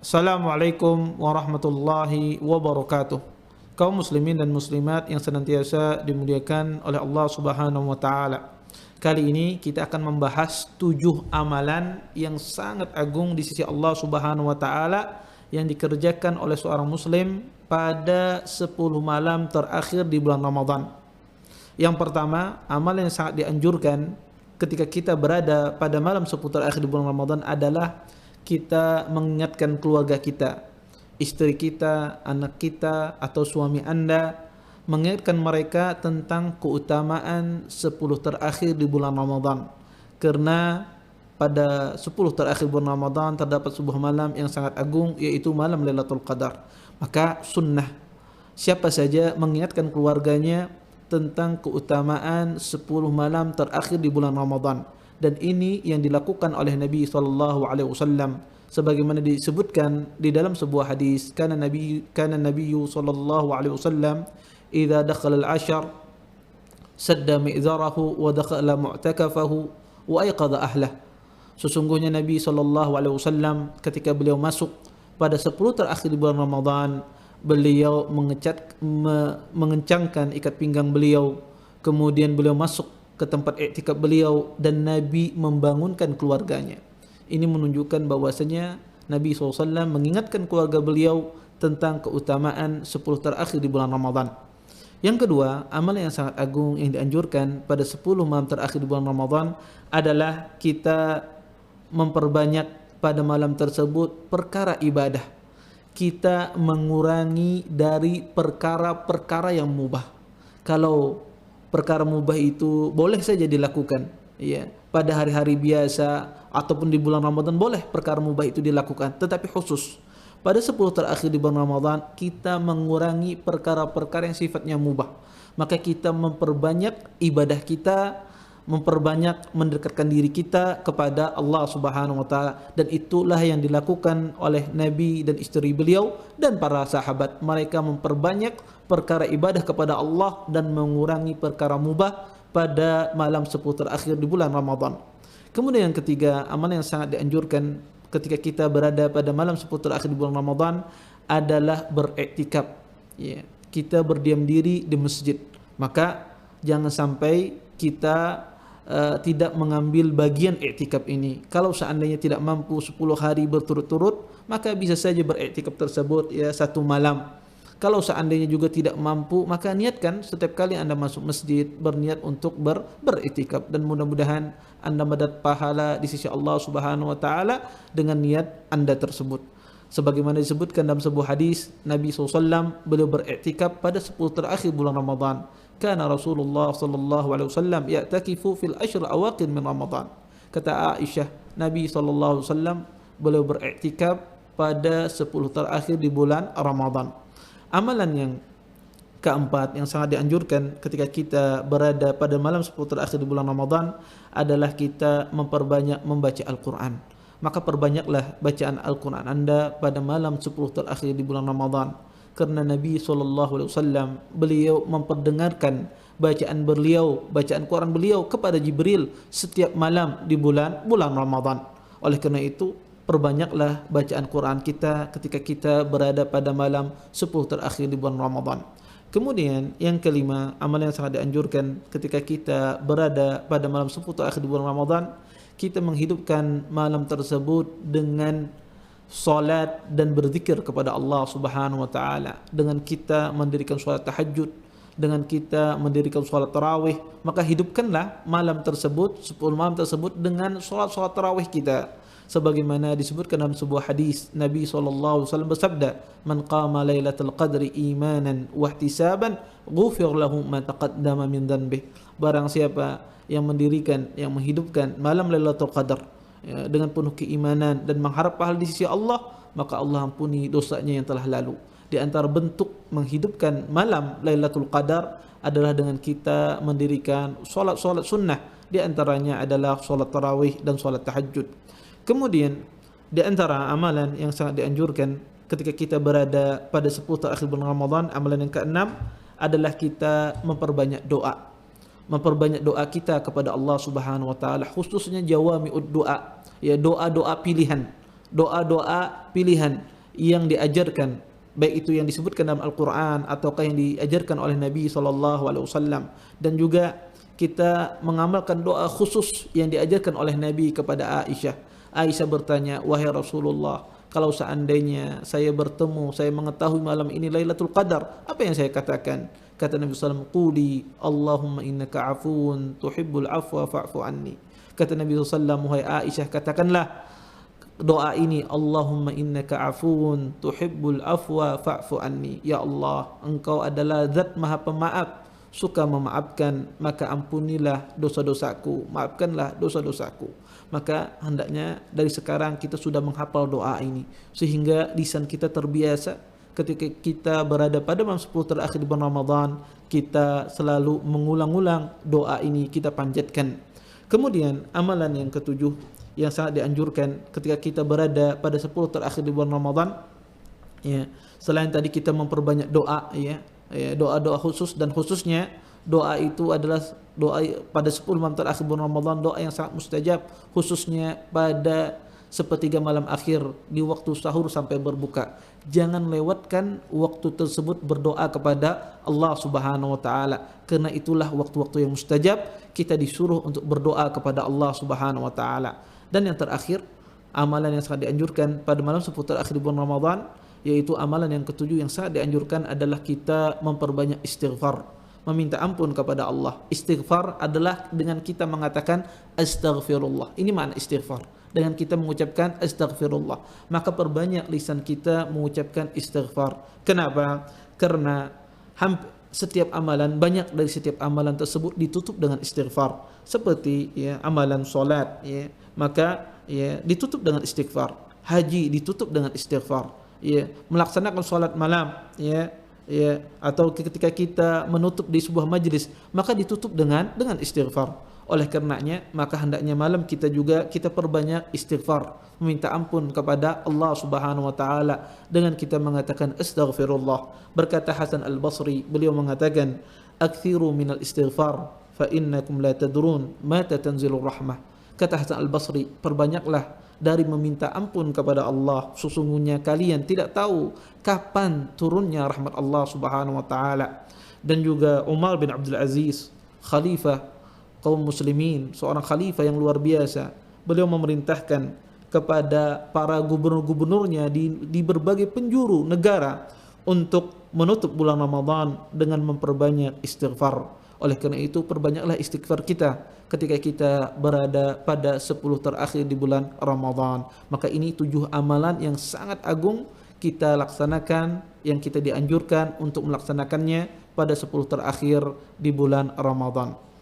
Assalamualaikum warahmatullahi wabarakatuh. Kaum muslimin dan muslimat yang senantiasa dimuliakan oleh Allah Subhanahu wa taala. Kali ini kita akan membahas 7 amalan yang sangat agung di sisi Allah Subhanahu wa taala yang dikerjakan oleh seorang muslim pada 10 malam terakhir di bulan Ramadan. Yang pertama, amalan yang sangat dianjurkan ketika kita berada pada malam 10 terakhir di bulan Ramadan adalah kita mengingatkan keluarga kita, istri kita, anak kita, atau suami Anda, mengingatkan mereka tentang keutamaan 10 terakhir di bulan Ramadan. Karena pada 10 terakhir bulan Ramadan terdapat sebuah malam yang sangat agung, yaitu malam Lailatul Qadar. Maka sunnah siapa saja mengingatkan keluarganya tentang keutamaan 10 malam terakhir di bulan Ramadan. Dan ini yang dilakukan oleh Nabi SAW, sebagaimana disebutkan di dalam sebuah hadis, kana Nabi SAW idza dakhala al-'ashr sadda mi'zarahu wa dakhala mu'takafahu wa ayqadha ahlah. Sesungguhnya Nabi SAW ketika beliau masuk pada 10 terakhir di bulan Ramadan, beliau mengencangkan ikat pinggang beliau, kemudian beliau masuk ke tempat iktikaf beliau dan Nabi membangunkan keluarganya. Ini menunjukkan bahwasanya Nabi SAW mengingatkan keluarga beliau tentang keutamaan 10 terakhir di bulan Ramadan. Yang kedua, amalan yang sangat agung yang dianjurkan pada 10 malam terakhir di bulan Ramadan adalah kita memperbanyak pada malam tersebut perkara ibadah. Kita mengurangi dari perkara-perkara yang mubah. Kalau perkara mubah itu boleh saja dilakukan, ya, pada hari-hari biasa ataupun di bulan Ramadan boleh perkara mubah itu dilakukan, tetapi khusus pada 10 terakhir di bulan Ramadan kita mengurangi perkara-perkara yang sifatnya mubah. Maka kita memperbanyak ibadah kita, memperbanyak mendekatkan diri kita kepada Allah Subhanahu wa taala, dan itulah yang dilakukan oleh Nabi dan istri beliau dan para sahabat. Mereka memperbanyak perkara ibadah kepada Allah dan mengurangi perkara mubah pada malam 10 terakhir di bulan Ramadan. Kemudian yang ketiga, amalan yang sangat dianjurkan ketika kita berada pada malam 10 terakhir di bulan Ramadan adalah beriktikaf. Ya, kita berdiam diri di masjid. Maka jangan sampai kita tidak mengambil bagian iktikaf ini. Kalau seandainya tidak mampu 10 hari berturut-turut, maka bisa saja beriktikaf tersebut ya 1 malam. Kalau seandainya juga tidak mampu, maka niatkan setiap kali Anda masuk masjid berniat untuk beriktikaf, dan mudah-mudahan Anda mendapat pahala di sisi Allah Subhanahu wa taala dengan niat Anda tersebut. Sebagaimana disebutkan dalam sebuah hadis, Nabi SAW beliau beriktikaf pada 10 terakhir bulan Ramadan. Kana Rasulullah sallallahu alaihi wasallam ya'takifu fil ashr awaqir min Ramadan. Kata Aisyah, Nabi sallallahu alaihi wasallam beliau beriktikaf pada 10 terakhir di bulan Ramadan. Amalan yang keempat yang sangat dianjurkan ketika kita berada pada malam 10 terakhir di bulan Ramadan adalah kita memperbanyak membaca Al-Quran. Maka perbanyaklah bacaan Al-Quran Anda pada malam 10 terakhir di bulan Ramadan. Karena Nabi SAW beliau memperdengarkan bacaan Quran beliau kepada Jibril setiap malam di bulan Ramadan. Oleh kerana itu, perbanyaklah bacaan Quran kita ketika kita berada pada malam 10 terakhir di bulan Ramadan. Kemudian yang kelima, amalan yang sangat dianjurkan ketika kita berada pada malam 10 terakhir di bulan Ramadan, kita menghidupkan malam tersebut dengan salat dan berzikir kepada Allah Subhanahu wa taala. Dengan kita mendirikan salat tahajud, dengan kita mendirikan salat tarawih, maka hidupkanlah malam tersebut, 10 malam tersebut dengan salat tarawih kita. Sebagaimana disebutkan dalam sebuah hadis, Nabi SAW bersabda, "Man qama lailatul qadri imanan wa ihtisaban, ghufir lahu ma taqaddama min dhanbih." Barang siapa yang mendirikan, yang menghidupkan malam Lailatul Qadar ya, dengan penuh keimanan dan mengharap pahala di sisi Allah, maka Allah ampuni dosanya yang telah lalu. Di antara bentuk menghidupkan malam Lailatul Qadar adalah dengan kita mendirikan solat-solat sunnah. Di antaranya adalah solat tarawih dan solat tahajud. Kemudian di antara amalan yang sangat dianjurkan ketika kita berada pada 10 terakhir bulan Ramadan, amalan yang keenam adalah kita memperbanyak doa. Memperbanyak doa kita kepada Allah Subhanahu wa taala, khususnya jawami'ud doa, ya, doa-doa pilihan. Doa-doa pilihan yang diajarkan, baik itu yang disebutkan dalam Al-Quran ataukah yang diajarkan oleh Nabi SAW, dan juga kita mengamalkan doa khusus yang diajarkan oleh Nabi kepada Aisyah. Aisyah bertanya, wahai Rasulullah, kalau seandainya saya bertemu, saya mengetahui malam ini Lailatul Qadar, apa yang saya katakan? Kata Nabi SAW, quli Allahumma innaka afuun tuhibbul afwa fa'fu anni. Kata Nabi SAW, wahai Aisyah, katakanlah doa ini, Allahumma innaka afuun tuhibbul afwa fa'fu anni. Ya Allah, engkau adalah zat maha pemaaf, suka memaafkan, maka ampunilah dosa-dosaku, maafkanlah dosa-dosaku. Maka hendaknya dari sekarang kita sudah menghafal doa ini, sehingga lisan kita terbiasa ketika kita berada pada malam 10 terakhir di bulan Ramadan, kita selalu mengulang-ulang doa ini, kita panjatkan. Kemudian amalan yang ketujuh yang sangat dianjurkan ketika kita berada pada 10 terakhir di bulan Ramadan, ya, selain tadi kita memperbanyak doa, ya, doa-doa khusus, dan khususnya doa itu adalah doa pada 10 malam terakhir bulan Ramadan, doa yang sangat mustajab, khususnya pada sepertiga malam akhir di waktu sahur sampai berbuka. Jangan lewatkan waktu tersebut berdoa kepada Allah Subhanahu wa taala, karena itulah waktu-waktu yang mustajab. Kita disuruh untuk berdoa kepada Allah Subhanahu wa taala. Dan yang terakhir, amalan yang sangat dianjurkan pada malam 10 terakhir bulan Ramadan, yaitu amalan yang ketujuh yang sangat dianjurkan adalah kita memperbanyak istighfar, meminta ampun kepada Allah. Istighfar adalah dengan kita mengatakan astaghfirullah. Ini makna istighfar. Dengan kita mengucapkan astaghfirullah, maka perbanyak lisan kita mengucapkan istighfar. Kenapa? Karena setiap amalan, banyak dari setiap amalan tersebut ditutup dengan istighfar. Seperti, ya, amalan solat, ya, maka, ya, ditutup dengan istighfar. Haji ditutup dengan istighfar. Ya, melaksanakan solat malam, ya, atau ketika kita menutup di sebuah majlis, maka ditutup dengan istighfar. Oleh karenanya, maka hendaknya malam kita juga kita perbanyak istighfar, meminta ampun kepada Allah Subhanahu wa taala dengan kita mengatakan astaghfirullah. Berkata Hasan Al-Basri, beliau mengatakan, "Aktsiru minal istighfar fa innakum la tadrun mata tanzilur rahmah." Kata Hasan Al-Basri, perbanyaklah dari meminta ampun kepada Allah, sesungguhnya kalian tidak tahu kapan turunnya rahmat Allah Subhanahu wa taala. Dan juga Umar bin Abdul Aziz, khalifah kaum muslimin, seorang khalifah yang luar biasa, beliau memerintahkan kepada para gubernur-gubernurnya di berbagai penjuru negara untuk menutup bulan Ramadan dengan memperbanyak istighfar. Oleh karena itu, perbanyaklah istighfar kita ketika kita berada pada 10 terakhir di bulan Ramadan. Maka ini 7 amalan yang sangat agung kita laksanakan, yang kita dianjurkan untuk melaksanakannya pada 10 terakhir di bulan Ramadan.